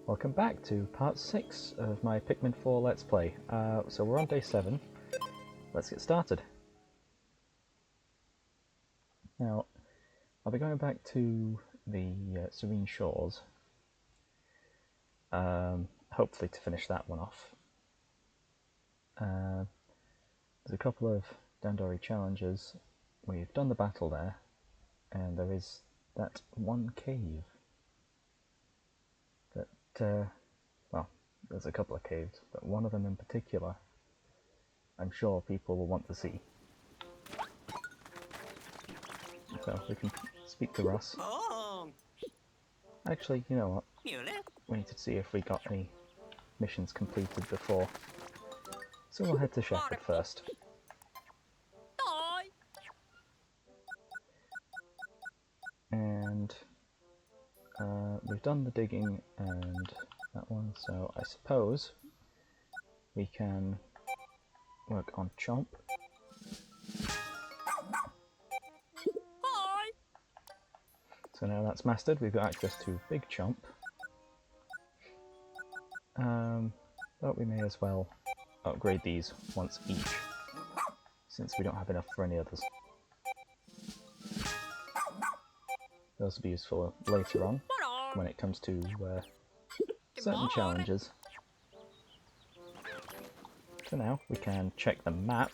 Welcome back to part 6 of my Pikmin 4 Let's Play. So we're on day 7. Let's get started. Now, I'll be going back to the Serene Shores, hopefully to finish that one off. There's a couple of dandori challenges. We've done the battle there, and there is that one cave that, well, there's a couple of caves, but one of them in particular I'm sure people will want to see. So we can speak to Russ. Actually, you know what? We need to see if we got any missions completed before. So we'll head to Shepherd first. And we've done the digging and that one, so I suppose we can work on Chomp. So now that's mastered, we've got access to Big Chomp. But we may as well upgrade these once each, since we don't have enough for any others. Those will be useful later on, when it comes to certain challenges. So now we can check the map,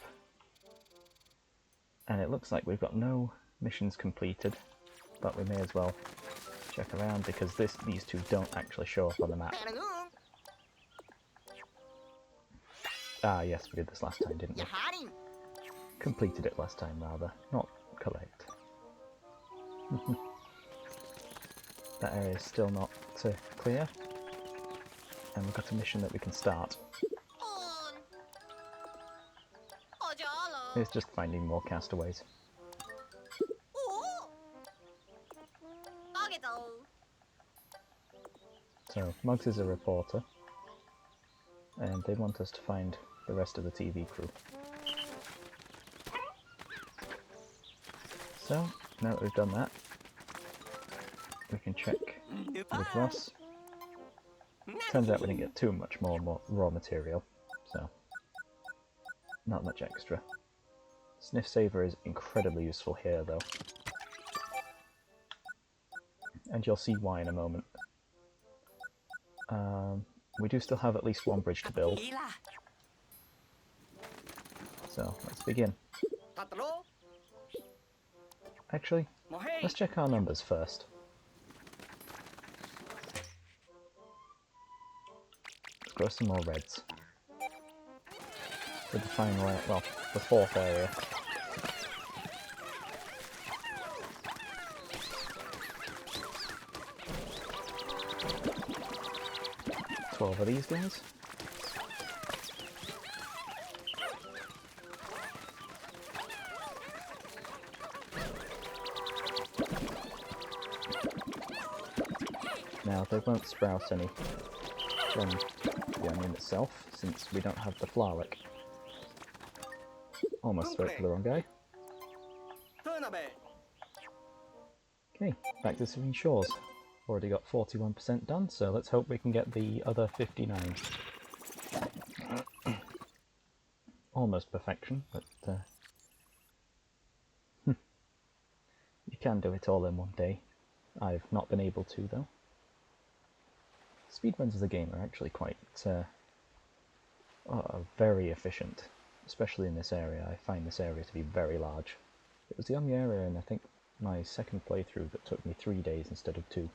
and it looks like we've got no missions completed, but we may as well check around because these two don't actually show up on the map. Ah yes, we did this last time, didn't we? Completed it last time rather, not collect. That area is still not clear, and we've got a mission that we can start. It's just finding more castaways. So, Muggs is a reporter, and they want us to find the rest of the TV crew. So, now that we've done that, we can check with Ross. Turns out we didn't get too much more raw material, so not much extra. Sniff Saver is incredibly useful here though, and you'll see why in a moment. We do still have at least one bridge to build, so let's begin. Actually, let's check our numbers first. Let's grow some more reds. To the final, well, the fourth area. Of these guys. Now they won't sprout any from the onion itself, since we don't have the floweric. Almost spoke for the wrong guy. Okay, back to Serene Shores. Already got 41% done, so let's hope we can get the other 59. Almost perfection, but you can do it all in one day. I've not been able to, though. Speedruns as a game are actually quite very efficient, especially in this area. I find this area to be very large. It was the only area in, I think, my second playthrough that took me 3 days instead of 2.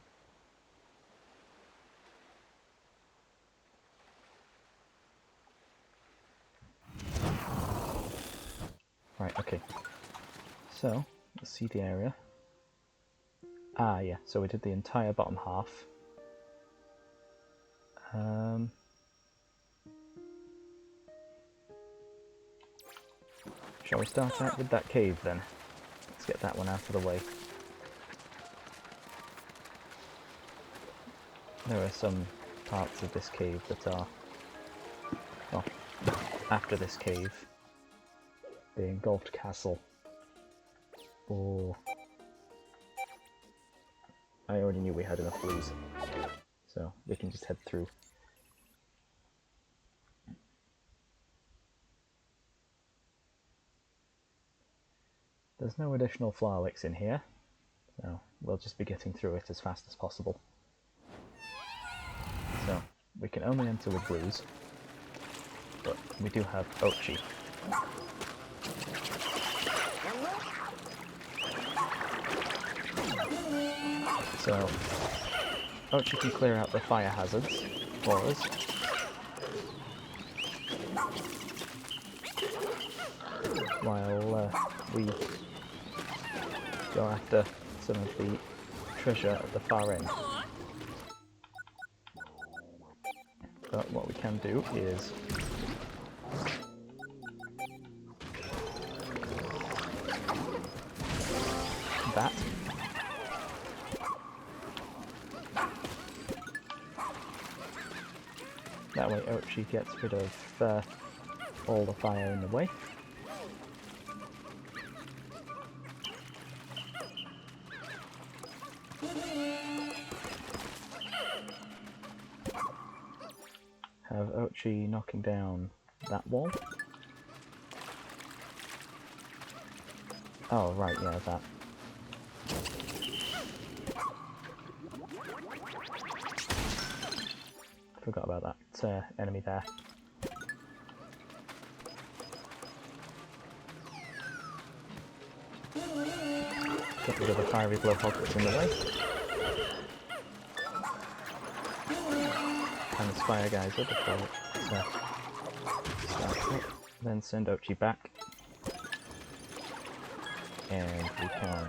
Right, okay. So, let's see the area. Ah, yeah, so we did the entire bottom half. Shall we start out with that cave then? Let's get that one out of the way. There are some parts of this cave that are, well, after this cave. The engulfed castle. Oh. I already knew we had enough blues. So so we can just head through. There's no additional flower wicks in here, so we'll just be getting through it as fast as possible. So we can only enter with blues, but we do have Ochi. So Ochi can clear out the fire hazards for us. While we go after some of the treasure at the far end. But what we can do is that. That way Ochi gets rid of all the fire in the way. Have Ochi knocking down that wall. Oh, right, yeah, that. Forgot about that enemy there. Get rid of the fiery blowhog that's in the way. And this fire geyser before it starts up. Then send Ochi back. And we can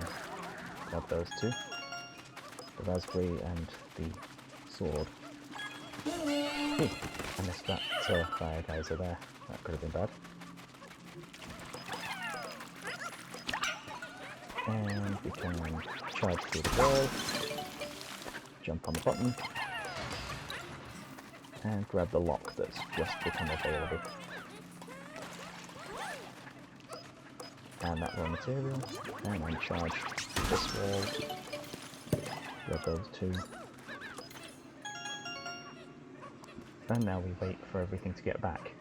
grab those two. The raspberry and the sword. Ooh, I missed that fire geyser there. That could have been bad. And we can charge through the wall, jump on the button, and grab the lock that's just become available. And that raw material, and then charge this wall, grab those two. And now we wait for everything to get back.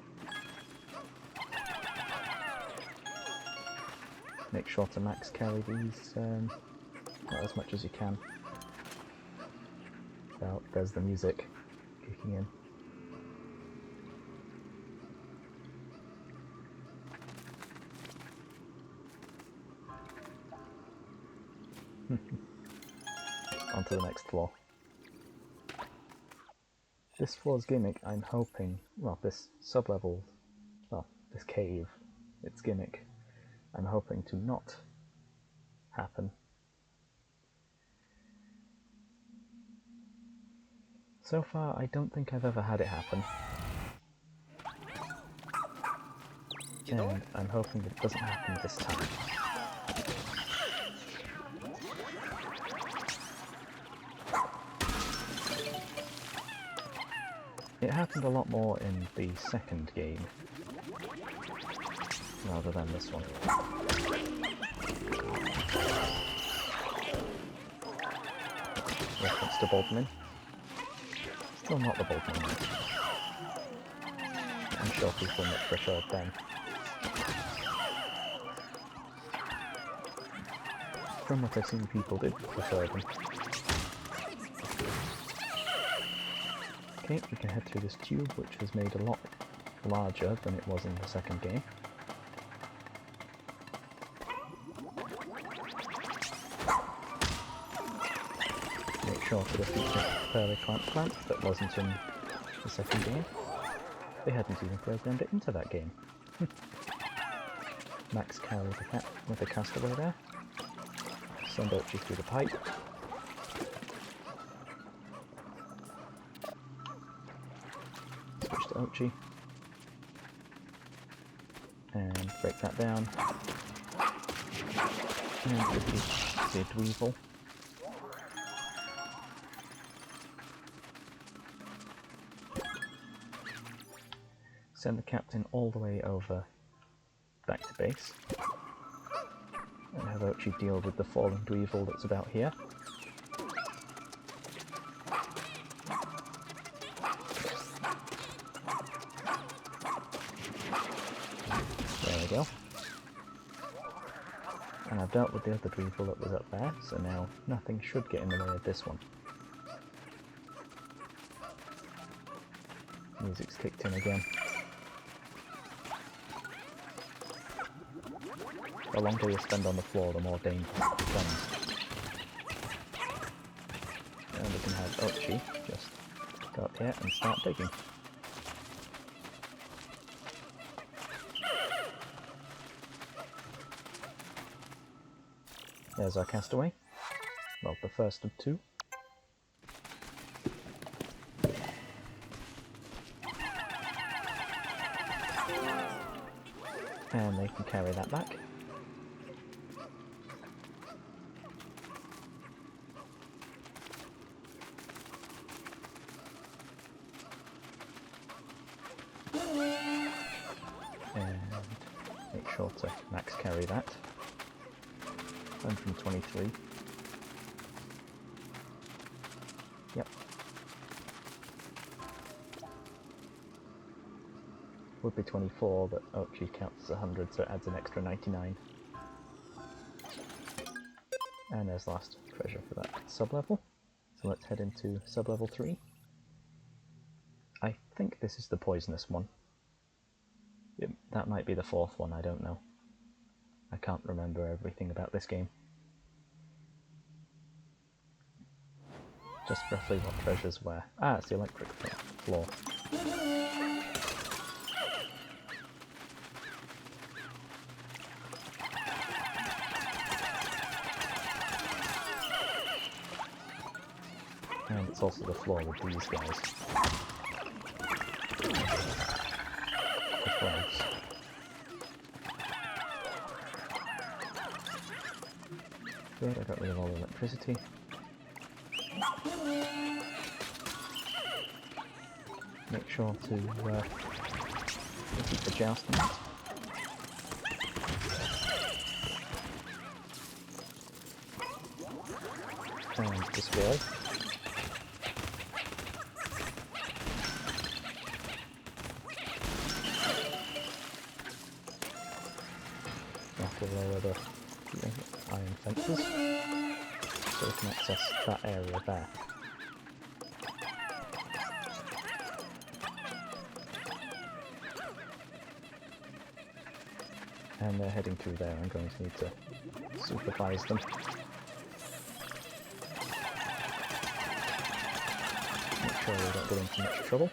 Make sure to max carry these, not as much as you can. Well, there's the music kicking in. On to the next floor. This floor's gimmick, I'm hoping, well, this sub-level, well, this cave, its gimmick, I'm hoping to not happen. So far, I don't think I've ever had it happen. And I'm hoping it doesn't happen this time. It happened a lot more in the second game, rather than this one. Reference to Boldman. Still not the Boldman. I'm sure people much preferred them. From what I've seen, people did prefer them. Okay, we can head through this tube, which is made a lot larger than it was in the second game. Make sure to defeat the Pearly Plant that wasn't in the second game. They hadn't even programmed it into that game. Max carry the cat with the castaway there. Send Ochi through the pipe. Switch to Ochi. And break that down. And defeat the Dweevil. Send the captain all the way over back to base. And have Ochi deal with the fallen Dweevil that's about here. go. And I've dealt with the other Dweevil that was up there, so now nothing should get in the way of this one. Music's kicked in again. The longer you spend on the floor, the more dangerous it becomes. And we can have Ochi just go up here and start digging. There's our castaway. Well, the first of two. And they can carry that back. And make sure to max carry that. 123. Yep. Would be 24, but Ochi counts as 100, so it adds an extra 99. And there's the last treasure for that sub-level. So let's head into sub-level 3. I think this is the poisonous one. That might be the fourth one, I don't know. I can't remember everything about this game. Just roughly what treasures were. Ah, it's the electric floor. And it's also the floor with these guys. The frogs. Good, I got rid of all the electricity. Make sure to keep the jousting. And this wall. Have to lower the iron fences so we can access that area there. And they're heading through there. I'm going to need to supervise them. Make sure we don't get into much trouble.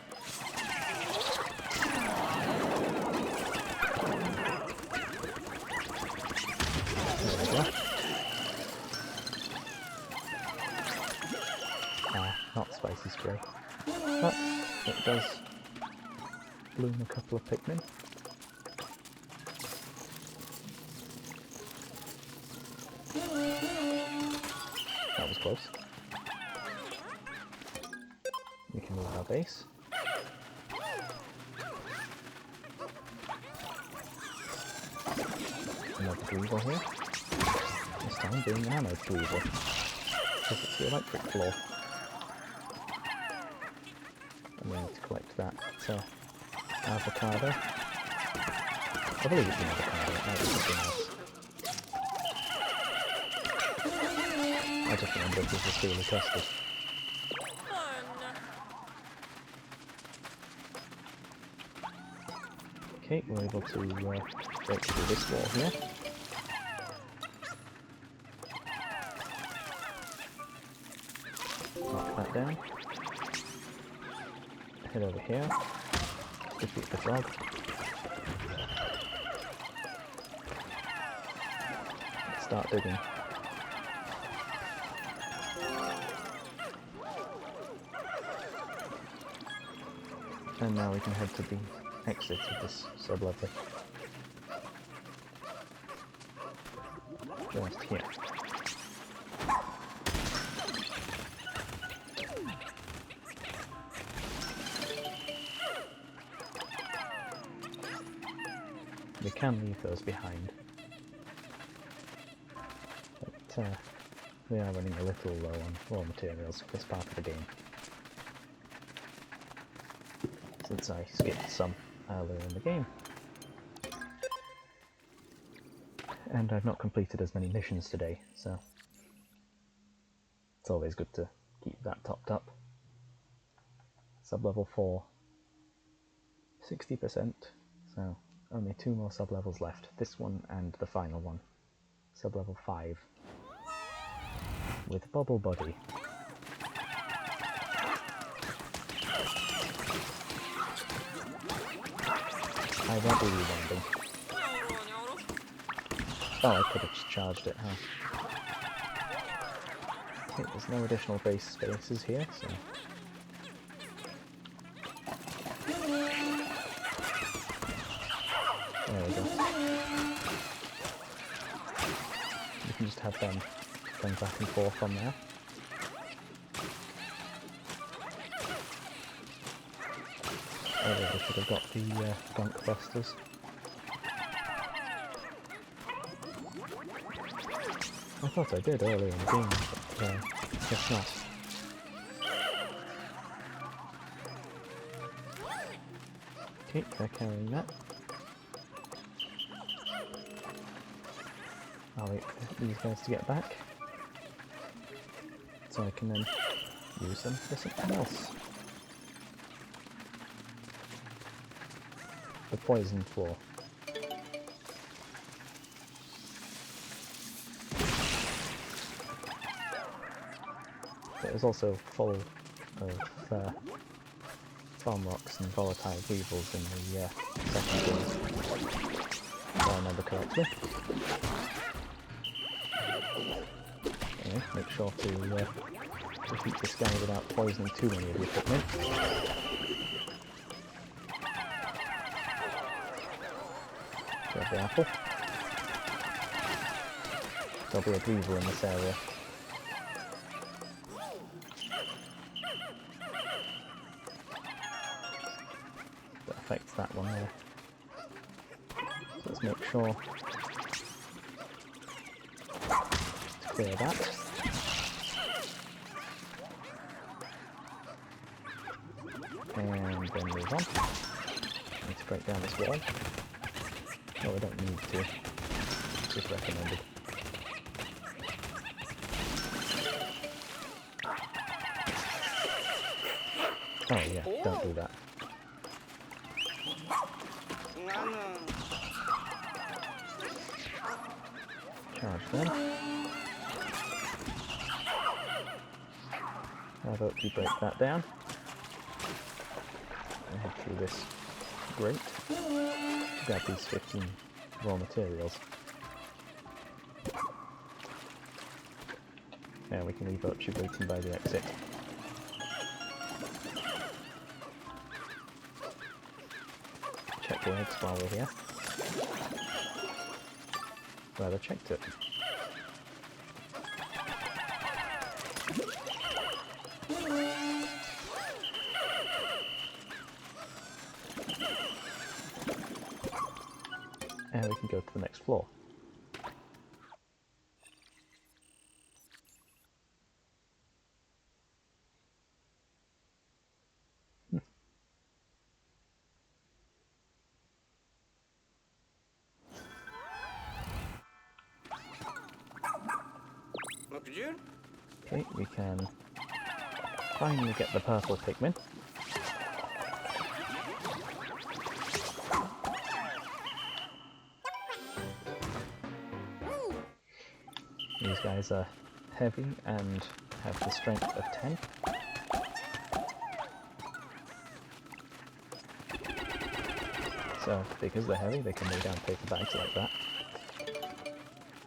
There we go. Not spicy spray. But it does bloom a couple of Pikmin. That was close. We can move our base. Another Dweevil here. This time being an ammo Dweevil. Because it's the electric floor. And we need to collect that avocado. I believe it's an avocado, it might be something else. I just remember it was just really custard. Okay, we're able to break through this wall here. Knock that down. Head over here. Defeat the frog. Let's start digging. And now we can head to the exit of this sub-level. Just here. We can leave those behind. But we are running a little low on raw materials for this part of the game. Since I skipped some earlier in the game. And I've not completed as many missions today, so it's always good to keep that topped up. Sub-level 4, 60%, so only 2 more sub-levels left. This one and the final one. Sub-level 5. With Bubble Buddy. I won't be rewinding. Oh, I could have just charged it, huh? Okay, there's no additional base spaces here, so... There we go. You can just have them going back and forth from there. Oh yeah, I should have got the Gunk Busters. I thought I did earlier in the game, but guess not. Okay, they're carrying that. I'll wait for these guys to get back, so I can then use them for something else. The poison floor. It was also full of farm rocks and volatile weevils in the second game, if I remember correctly. Anyway, make sure to defeat this guy without poisoning too many of your Pikmin. Grab the apple. There'll be a weevil in this area. That affects that one there. So let's make sure to clear that. And then move on. I need to break down this wall. No, I don't need to. It's just recommended. Oh yeah, don't do that. Charge them. How about we break that down? And head through this grate. Grab these 15 raw materials. And we can leave Archie waiting by the exit. Check the eggs while we're here. Rather checked it. And we can go to the next floor. Okay, we can finally get the purple Pikmin. These guys are heavy and have the strength of 10. So, because they're heavy, they can weigh down paper bags like that.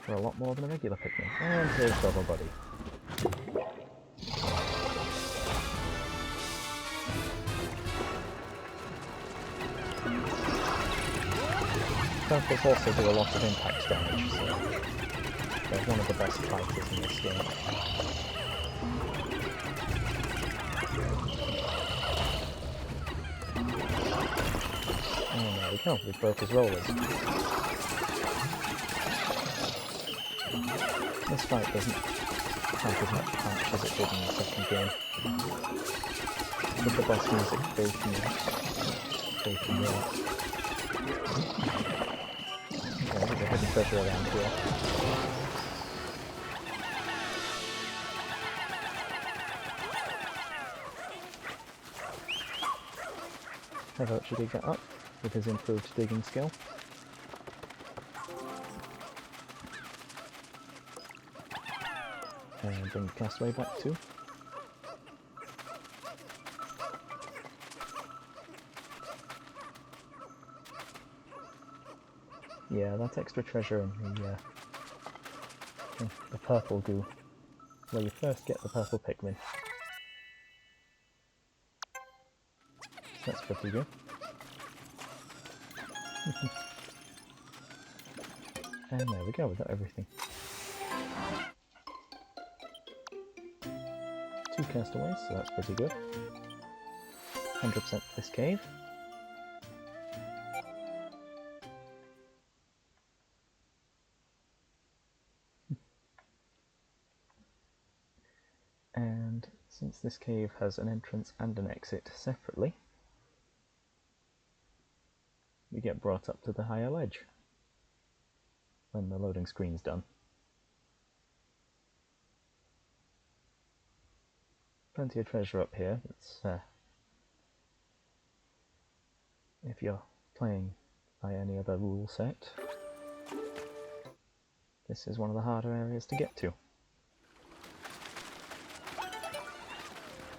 For a lot more than a regular Pikmin. And here's Bubble Buddy. Purples also do a lot of impact damage, so they're one of the best fighters in this game. And there we go, we broke his rollers. This fight doesn't have as much punch as it did in the second game. With the boss music fading out. Yeah, there's a hidden treasure around here. Have actually dig that up with his improved digging skill. And bring the castaway back too. Yeah, that extra treasure in the purple goo, where you first get the purple Pikmin. That's pretty good. And there we go, we got everything. 2 castaways, so that's pretty good. 100% this cave. And since this cave has an entrance and an exit separately, we get brought up to the higher ledge when the loading screen's done. Plenty of treasure up here. It's, if you're playing by any other rule set, this is one of the harder areas to get to.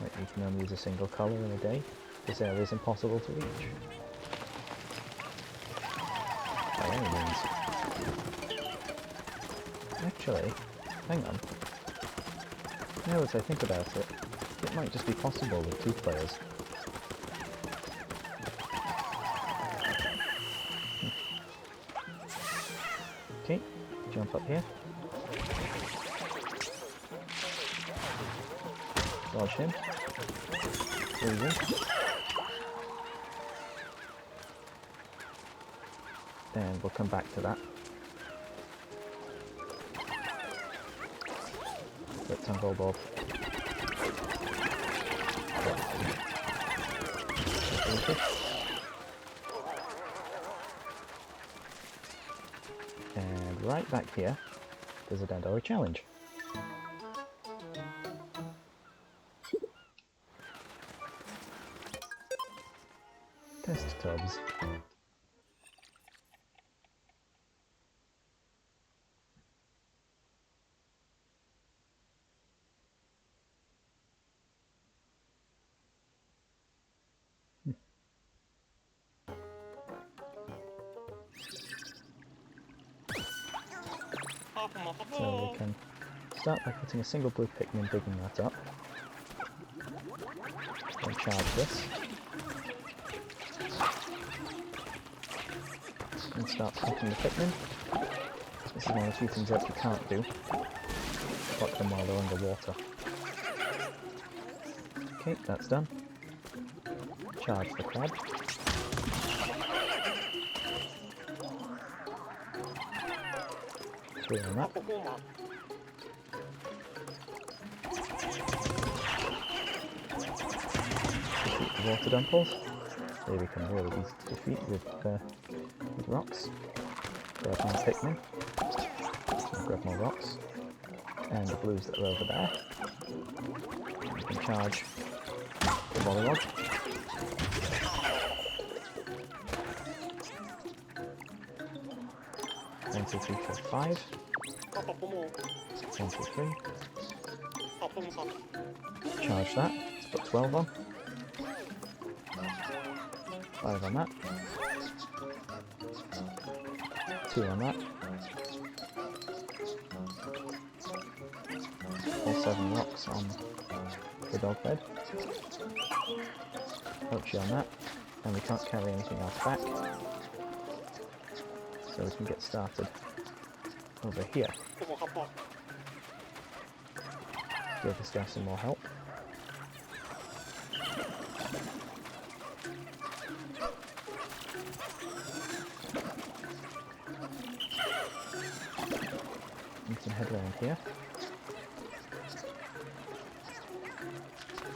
Like, you can only use a single colour in a day. This area is impossible to reach. By any means. Actually, hang on. Now as I think about it, it might just be possible with 2 players. Okay, jump up here. Dodge him. Freeze him. And we'll come back to that. Let's unroll Bob. And right back here, there's a dandori challenge. Test tubs. So we can start by putting a single blue Pikmin digging that up. Then charge this. And start plucking the Pikmin. This is one of the few things that you can't do. Pluck them while they're underwater. Okay, that's done. Charge the crab. Three on that. Defeat the water dumples. They become really easy to defeat with rocks. Grab more Pikmin. And grab more rocks. And the blues that are over there. You can charge the Bullywog. One, two, three, four, 5. 1, 2, 3. Charge that. Let's put 12 on. 5 on that. 2 on that. All 7 rocks on the dog bed. Poachy on that. And we can't carry anything else back. So we can get started over here. Give this guy some more help. We can head around here.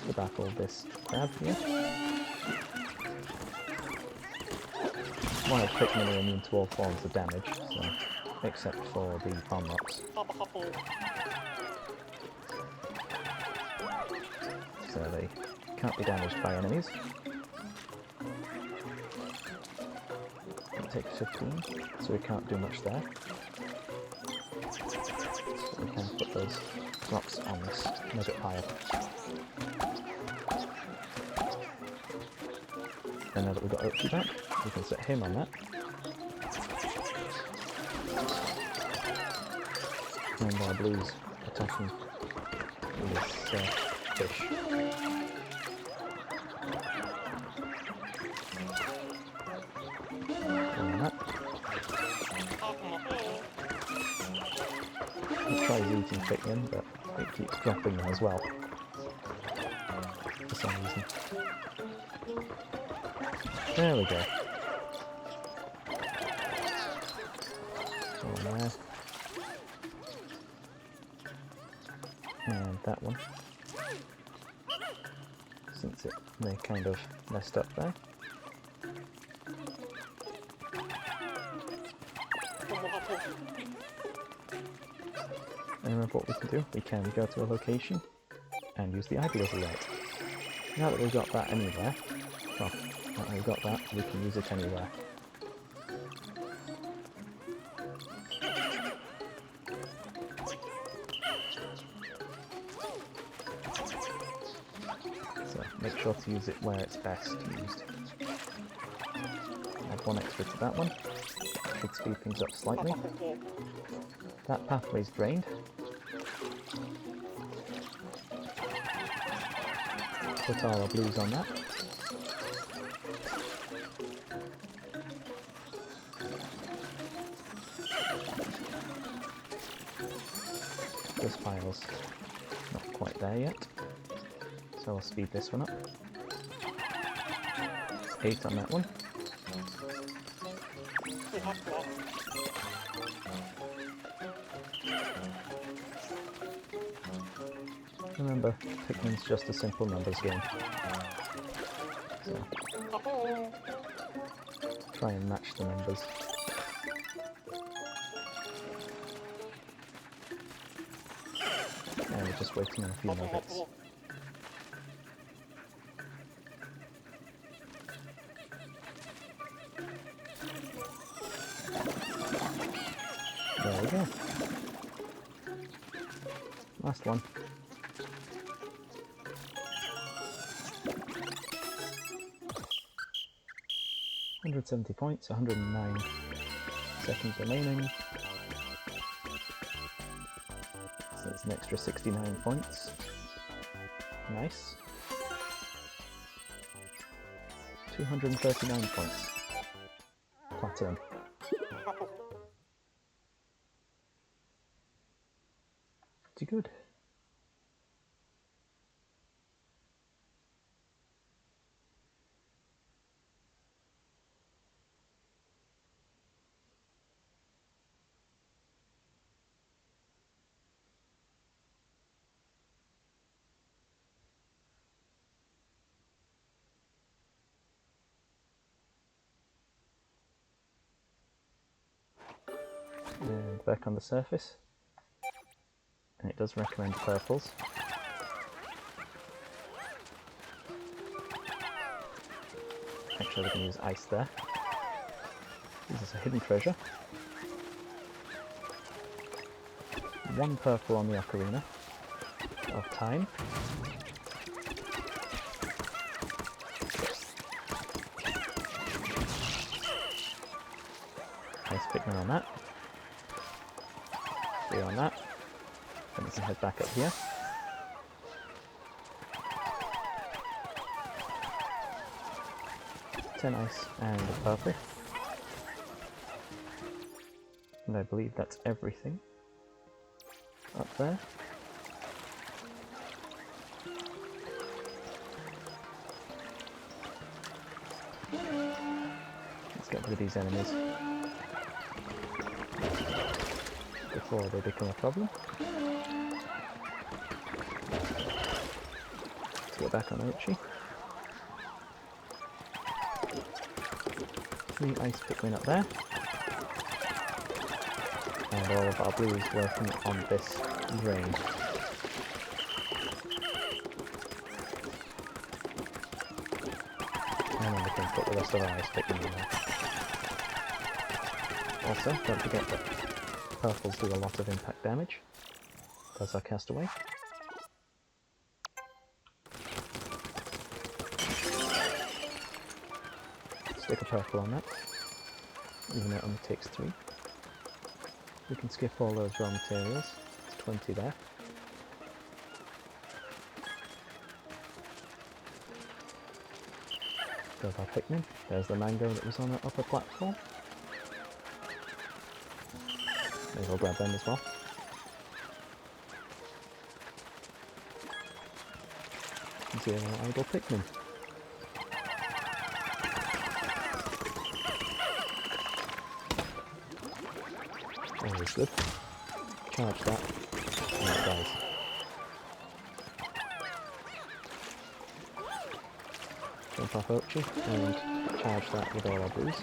Debacle this crab here. wild Pikmin are immune to all forms of damage, so except for the bomb rocks. So they can't be damaged by enemies. It takes 15, so we can't do much there. But we can put those rocks on this nugget pile. And now that we've got Ochi back, we can set him on that. And our blues attacking this fish. And that. It tries eating Pikmin, but it keeps dropping them as well. For some reason. There we go. One there. And that one. Since they kind of messed up there. And remember what we can do? We can go to a location and use the ideas light. Now that we've got that anywhere, well, now that we've got that, we can use it anywhere. So make sure to use it where it's best used. Add one extra to that one. Should speed things up slightly. That pathway's drained. Put all our blues on that. This pile's not quite there yet, so I'll speed this one up. 8 on that one. Remember, Pikmin's just a simple numbers game. So, try and match the numbers. And we're just waiting on a few nuggets. There we go. Last one. $170 points, 109 seconds remaining. So that's an extra 69 points. Nice. 239 points. Platinum. Pretty good. And back on the surface, and it does recommend purples. Actually, we can use ice there. This is a hidden treasure. 1 purple on the ocarina of time. Nice Pikmin on that. 3 on that. Then we can head back up here. Ten ice and a purple. And I believe that's everything up there. Let's get rid of these enemies before they become a problem. Let's go back on Ochi. 3 ice Pikmin up there. And all of our blues working on this drain. And then we can put the rest of our ice Pikmin in there. Also, don't forget that purples do a lot of impact damage. That's our castaway. Stick a purple on that, even though it only takes 3. We can skip all those raw materials. It's 20 there. There's our Pikmin. There's the mango that was on the upper platform. Maybe I'll grab them as well. Zero idle Pikmin. Always good. Charge that, and it dies. Jump off Ochi, and charge that with all our blues.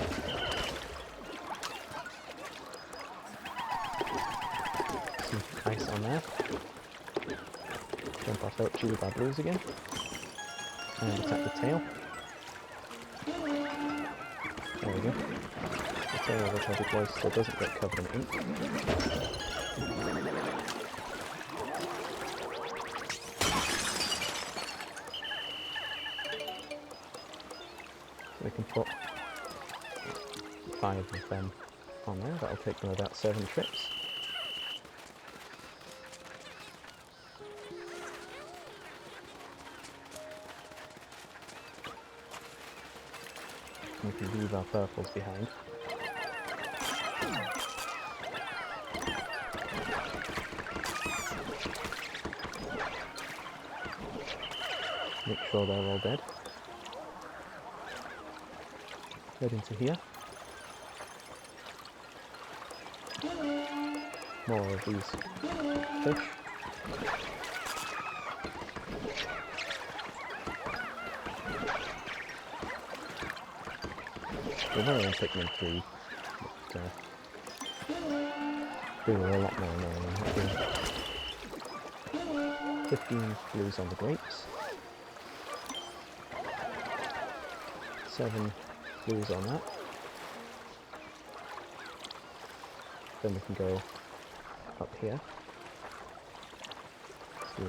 Some ice on there. Jump off Ochi with our blues again. And attack the tail. There we go. The tail of the heavy voice so it doesn't get covered in ink. So we can put 5 of them on there. That'll take them about 7 trips. We can leave our purples behind. Make sure they're all dead. Head into here. More of these fish. We're very on Pikmin 3, but they were a lot more annoying. 15 blues on the grapes. 7 blues on that. Then we can go up here. So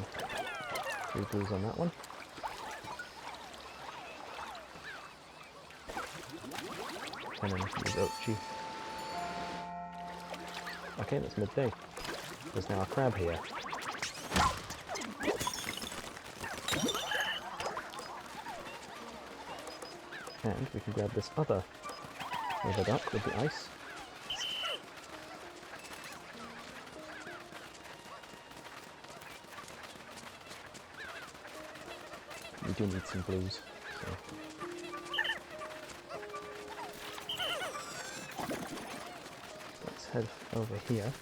3 blues on that one. And then we can use Ochi. Okay, that's midday. There's now a crab here. And we can grab this other river duck with the ice. We do need some blues, so. Let's head over here.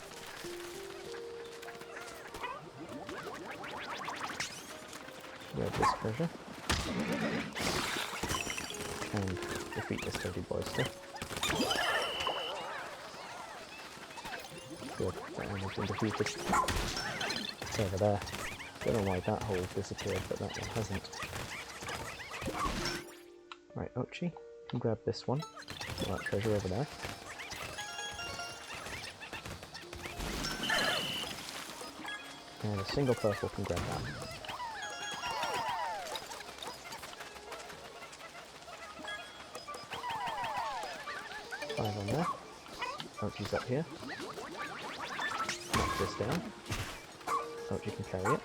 Grab this treasure. And defeat this dirty boyster. Good, that one has been defeated. It's over there. Don't know why that hole disappeared, but that one hasn't. Right, Ochi, you can grab this one. That treasure over there. And a single purple can grab that. On there. Ochi's up here. Knock this down. Ochi can carry it.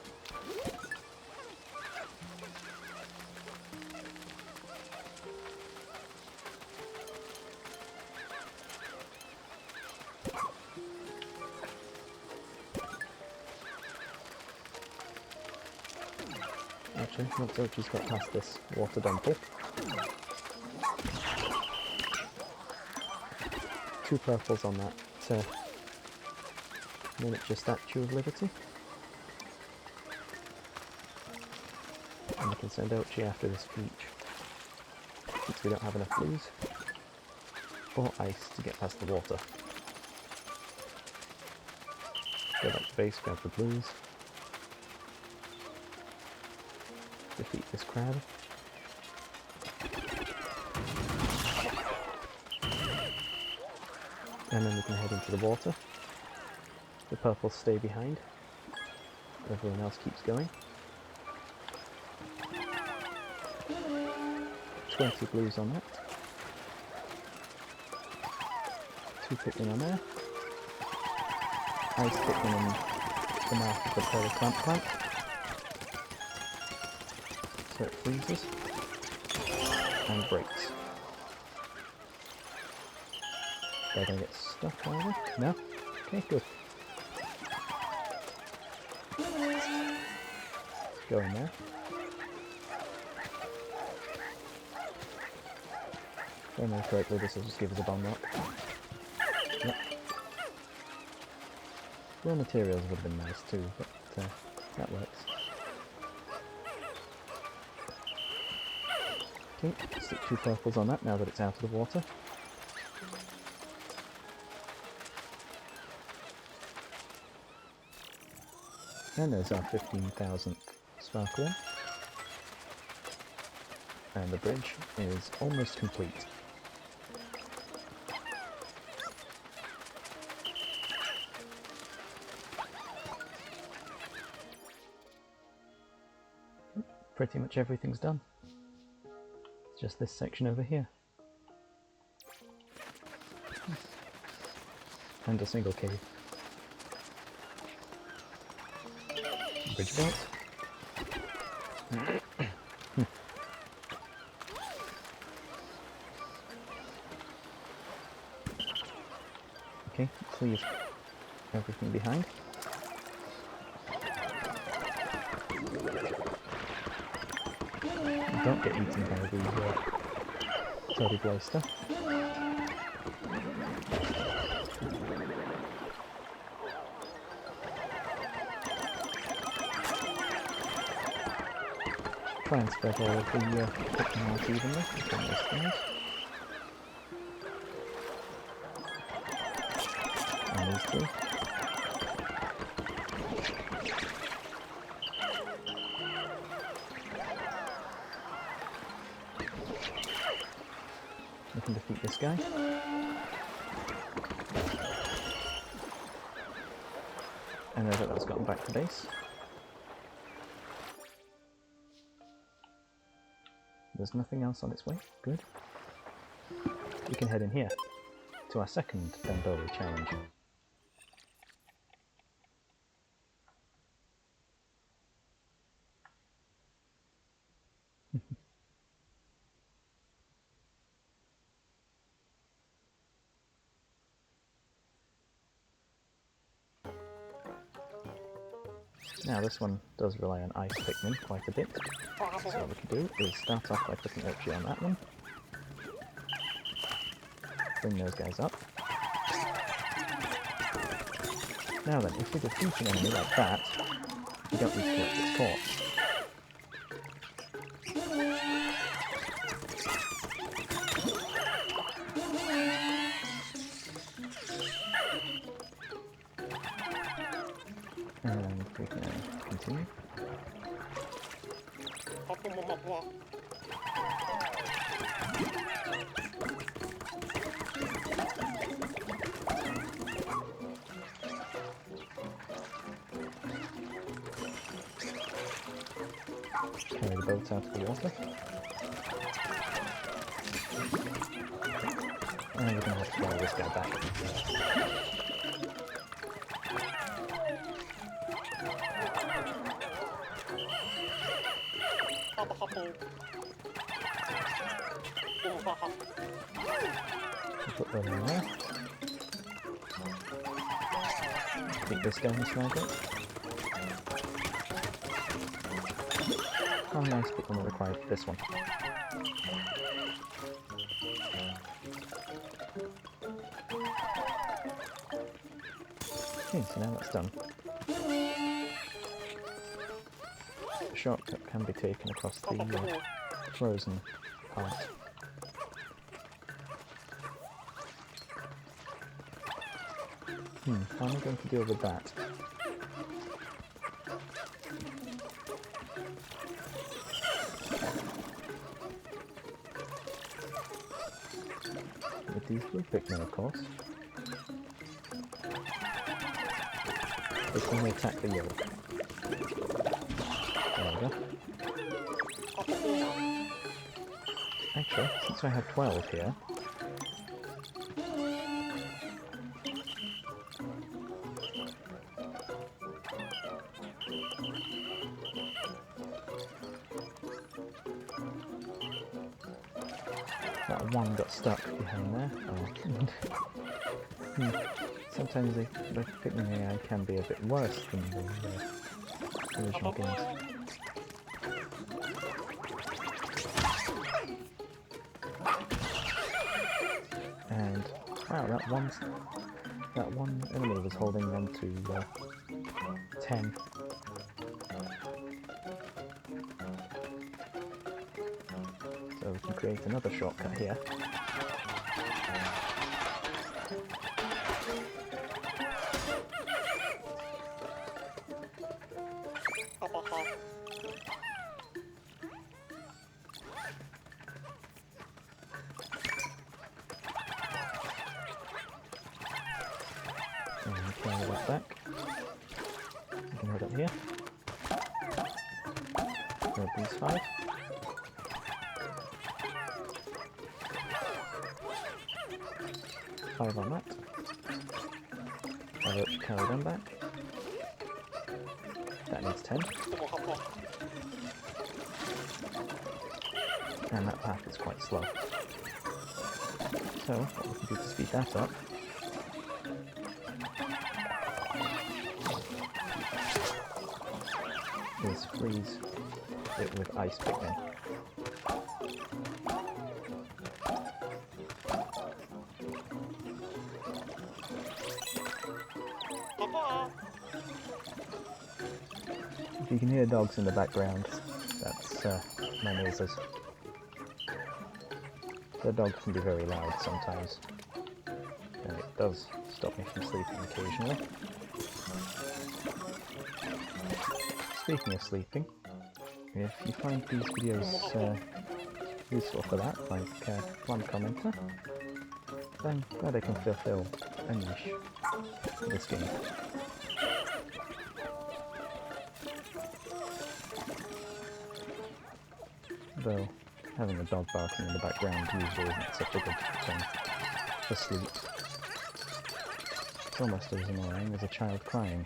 Actually, once Ochi's got past this water dumple, 2 purples on that miniature Statue of Liberty. And we can send Ochi after this beach, since we don't have enough blues. or ice to get past the water. Go back to base, grab the blues. Defeat this crab. And then we can head into the water. The purples stay behind. Everyone else keeps going. 20 blues on that. 2 Pikmin on there. Ice Pikmin in the mouth of the pearl plant. So it freezes and breaks. They're going to get stuck, are they? No? Okay, good. Go in there. If I remember correctly, this will just give us a bomb rock. Yep. Raw materials would have been nice too, but that works. Okay, stick 2 purples on that now that it's out of the water. And there's our 15,000th sparkler. And the bridge is almost complete. Pretty much everything's done. It's just this section over here. And a single cave. Bridge built. Okay, let's leave everything behind. Don't get eaten by the Toddy Blaster. Try and spread all of the Pikmin out evenly between those things. And these two. We can defeat this guy. And now that that's gotten back to base. There's nothing else on its way. Good. We can head in here to our second dandori challenge. Now this one does rely on ice Pikmin quite a bit, so what we can do is start off by putting Urchi on that one, bring those guys up. Now then, if we defeat an enemy like that, we don't need to collect its corpse. And we can continue. Carry the boat out of the water. And we're going to have to carry this guy back. Put that in there. Keep this going slightly. Oh nice, but one required for this one. Okay, so now that's done. A shortcut can be taken across the frozen part. How am I going to deal with that? With these blue Pikmin, of course. This one will attack the yolk. There we go. Actually, since I have 12 here... That one got stuck behind there. Oh. Sometimes the Pikmin AI can be a bit worse than the original games. And wow, that one enemy was holding them to 10. So we can create another shortcut here. And carry that back. We can head up here. Grab these 5. Five on that. I'll let you carry them back. That needs 10. And that path is quite slow. So, what we can do to speed that up is freeze it with ice Pikmin. If you can hear dogs in the background, that's my neighbours. The dogs can be very loud sometimes, and it does stop me from sleeping occasionally. Speaking of sleeping, if you find these videos useful for that, like one commenter, then glad I can fulfill a niche in this game. Though having a dog barking in the background usually isn't such a good thing for sleep. It's almost as annoying as a child crying.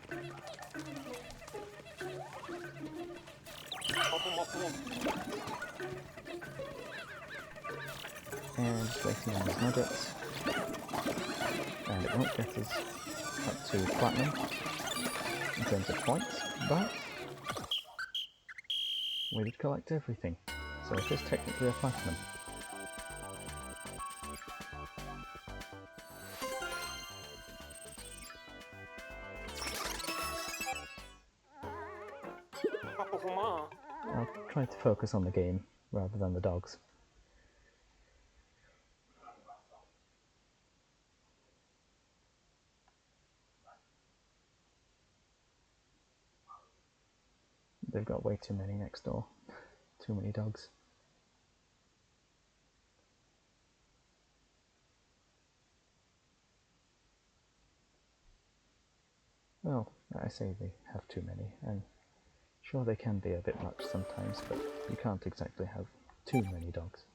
And just waiting on his nuggets. And it won't get us up to platinum in terms of points, but we did collect everything. So it is technically a platinum. I'll try to focus on the game rather than the dogs. They've got way too many next door. Too many dogs. Well, I say they have too many, and sure they can be a bit much sometimes, but you can't exactly have too many dogs.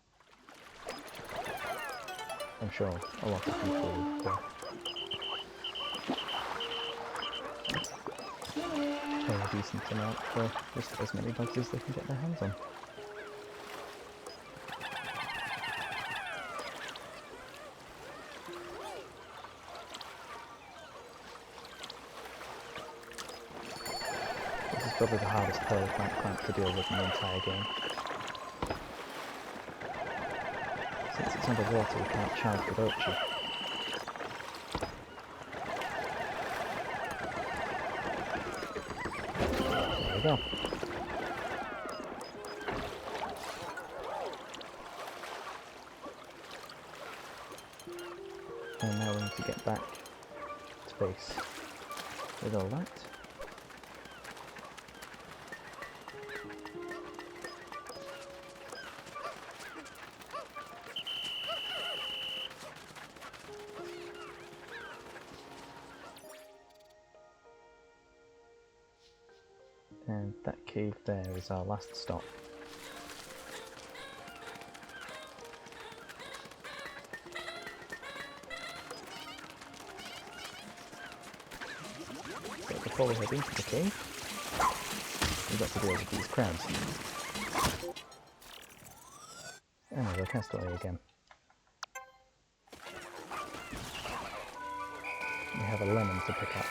I'm sure a lot of people would pay a decent amount for just as many dogs as they can get their hands on. This is probably the hardest pearl plant to deal with in the entire game. Since it's underwater, we can't charge the Dochi. There we go. And now we need to get back to space with all that. And that cave there is our last stop. So before we head into the cave, we've got to deal with these crabs. Oh, the castaway again. We have a lemon to pick up.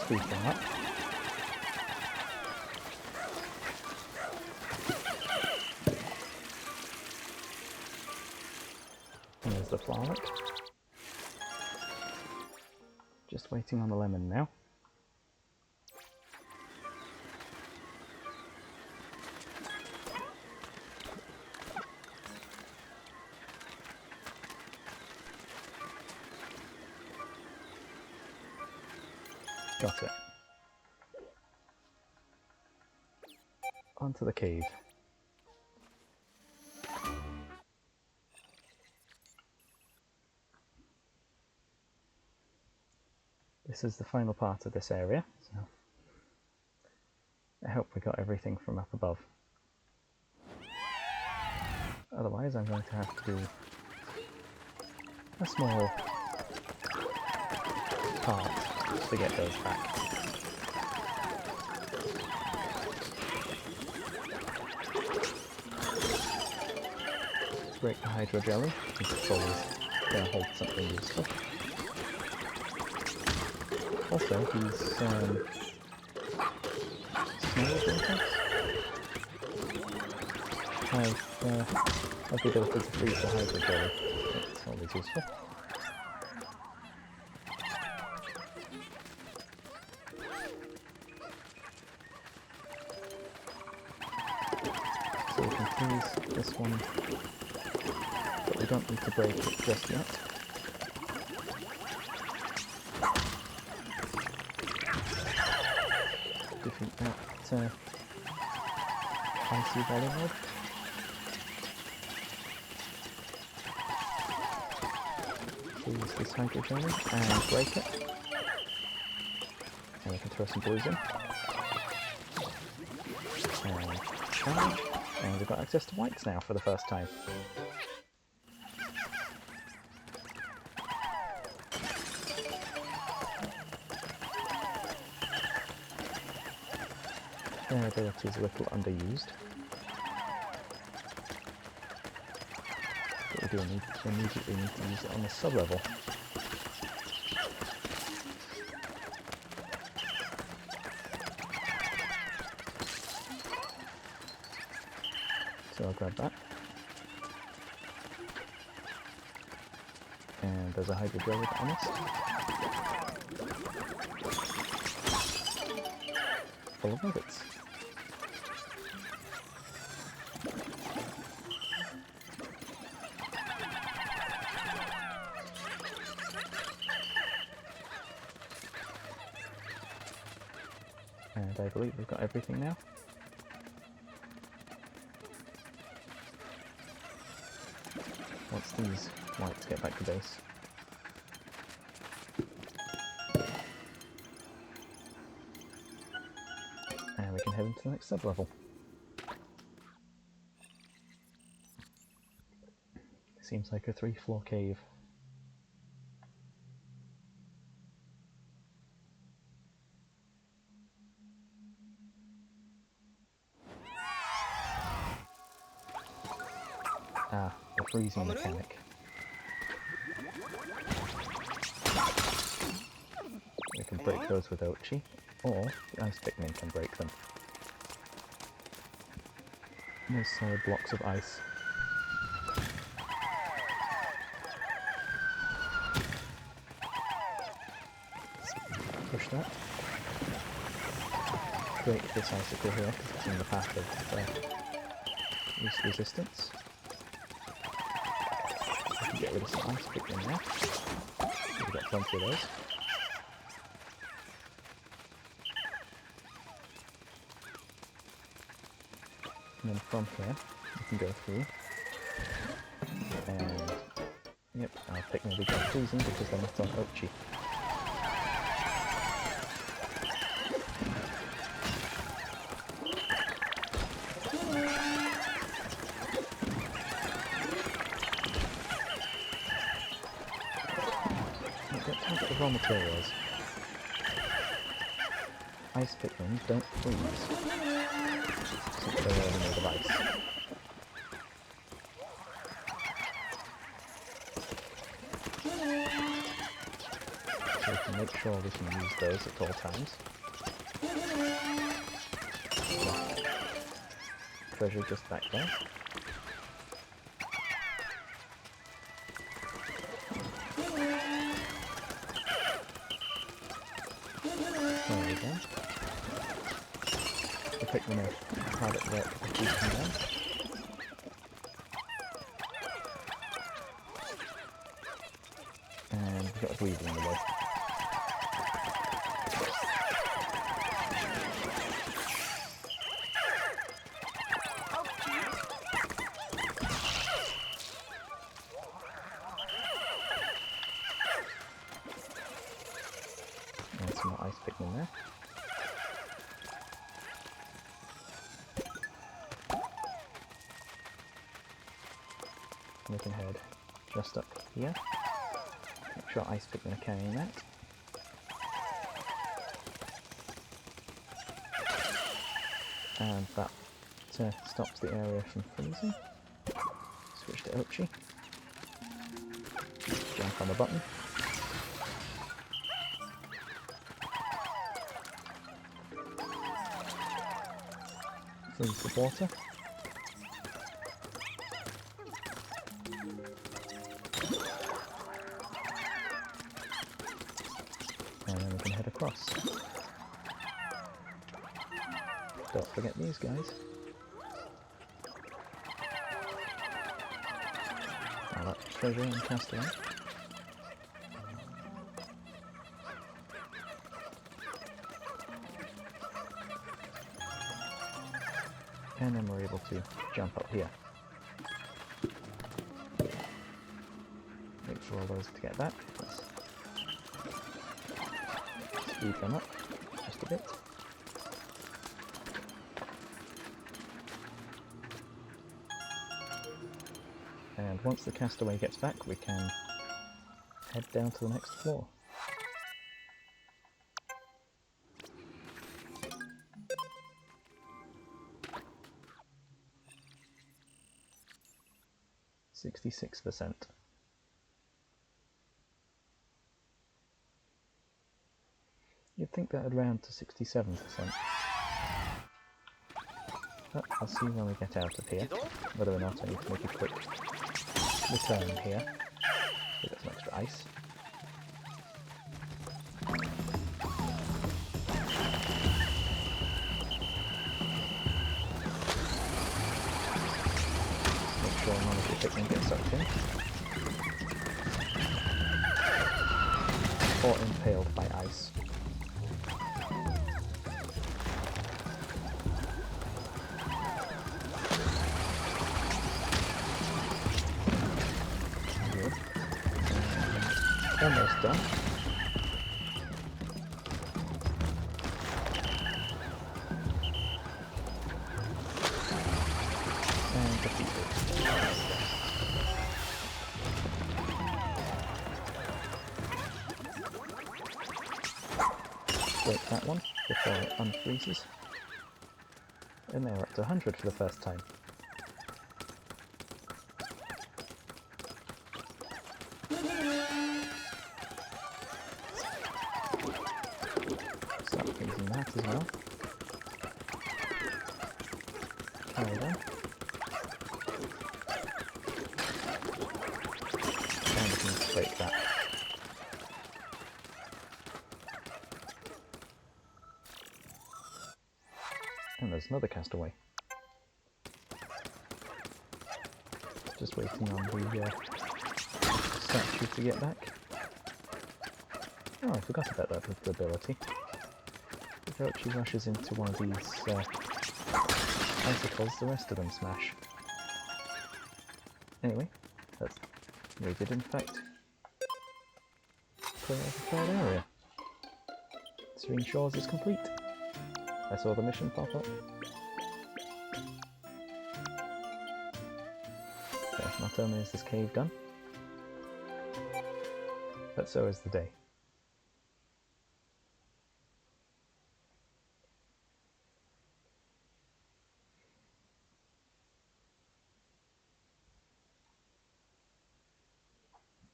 Sweep them up. And there's the flower. Just waiting on the lemon now. Got it. Onto the cave. This is the final part of this area, so I hope we got everything from up above. Otherwise I'm going to have to do a small part to get those back. Break the hydro jelly, because it's always going to hold something useful. Also, these snails have the ability to freeze the hydro jelly. It's always useful. So we can freeze this one, but we don't need to break it just yet. Defeat that icy volleyball. Use this hydro jelly and break it. And we can throw some blues in. And charge. And we've got access to whites now for the first time. Their ability is a little underused. But we do immediately need to use it on the sub-level. So I'll grab that. And there's a hydro gel with honest. Full of nuggets. And I believe we've got everything now. Once these whites get back to base. And we can head into the next sub-level. Seems like a 3-floor cave. Ah, the freezing mechanic. We can break those with Ochi, or the ice Pikmin can break them. Those solid blocks of ice. push that. Break this icicle here because it's in the path of least resistance. We can get rid of some ice Pikmin there. We've got plenty of those. And then from here, we can go through. And yep, our Pikmin will be gone freezing because they're not on Ochi. Look at the raw materials. Ice Pikmin don't freeze, since they're already made of ice. So we can make sure we can use those at all times. Treasure just back there. There we go. The Pikmin are hard at work producing them. And we've got a breather in the way. And some more ice Pikmin there. We can head just up here. Make sure ice Pikmin are carrying that. And that stops the area from freezing. Switch to Ochi. Jump on the button. Freeze the water. And then we can head across. Don't forget these guys. Now that treasure and castaway. And then we're able to jump up here. Wait for all those to get back. Let's speed them up just a bit. And once the castaway gets back, we can head down to the next floor. 66%. You'd think that would round to 67%. But I'll see when we get out of here whether or not I need to make a quick return here. So get some extra ice. Make sure none of the Pikmin get sucked in. Or impaled by ice. Good. Almost done. And defeated. Break that one before it unfreezes. And they're up to 100 for the first time. Start freezing that as well. Carry on. And we can break that. there's another castaway. Just waiting on the statue to get back. Oh, I forgot about that ability. If she rushes into one of these icicles, the rest of them smash. Anyway, we did in fact clear out the third area. Serene Shores is complete. I saw the mission pop up. So not only is this cave done, but so is the day.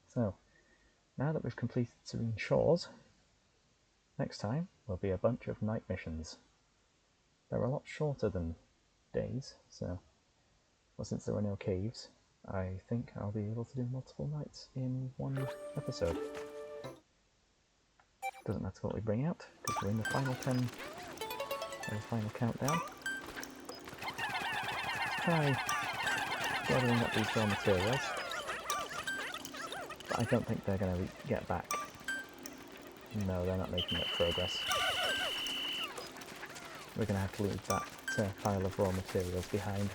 So, now that we've completed Serene Shores, next time will be a bunch of night missions. They're a lot shorter than days, so well, since there are no caves, I think I'll be able to do multiple nights in one episode. Doesn't matter what we bring out, because we're in the final 10, or the final countdown. Try gathering up these raw materials. But I don't think they're going to get back. No, they're not making much progress. We're going to have to leave that pile of raw materials behind.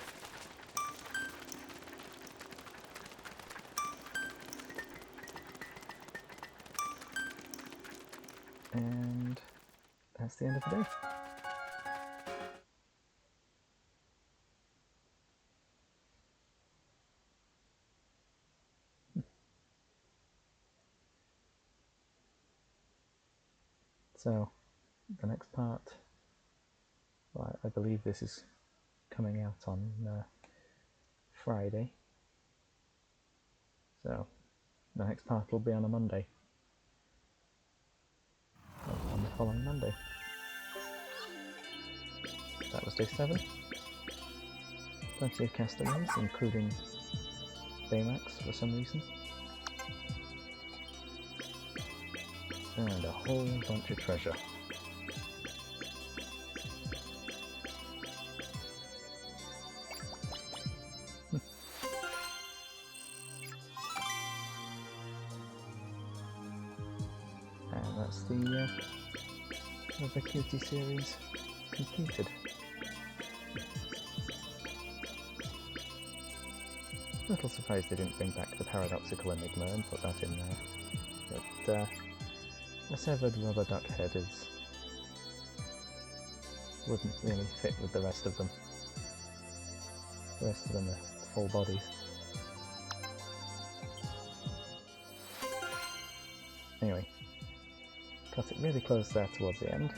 And that's the end of the day. So, the next part, well, I believe this is coming out on Friday. So, the next part will be on a Monday. On the following Monday. That was day 7. Plenty of castaways, including Baymax for some reason. And a whole bunch of treasure. And that's the Cutie series completed. A little surprised they didn't bring back the paradoxical enigma and put that in there. But a severed rubber duck head wouldn't really fit with the rest of them. The rest of them are full bodies. Anyway, cut it really close there towards the end.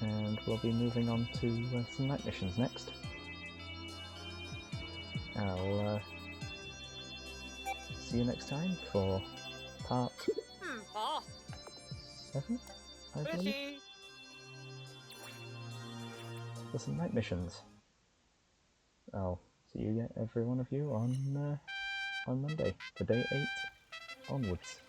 And we'll be moving on to some night missions next. I'll see you next time for part 7, I believe, for some night missions. I'll see you, every one of you, on Monday, for day 8 onwards.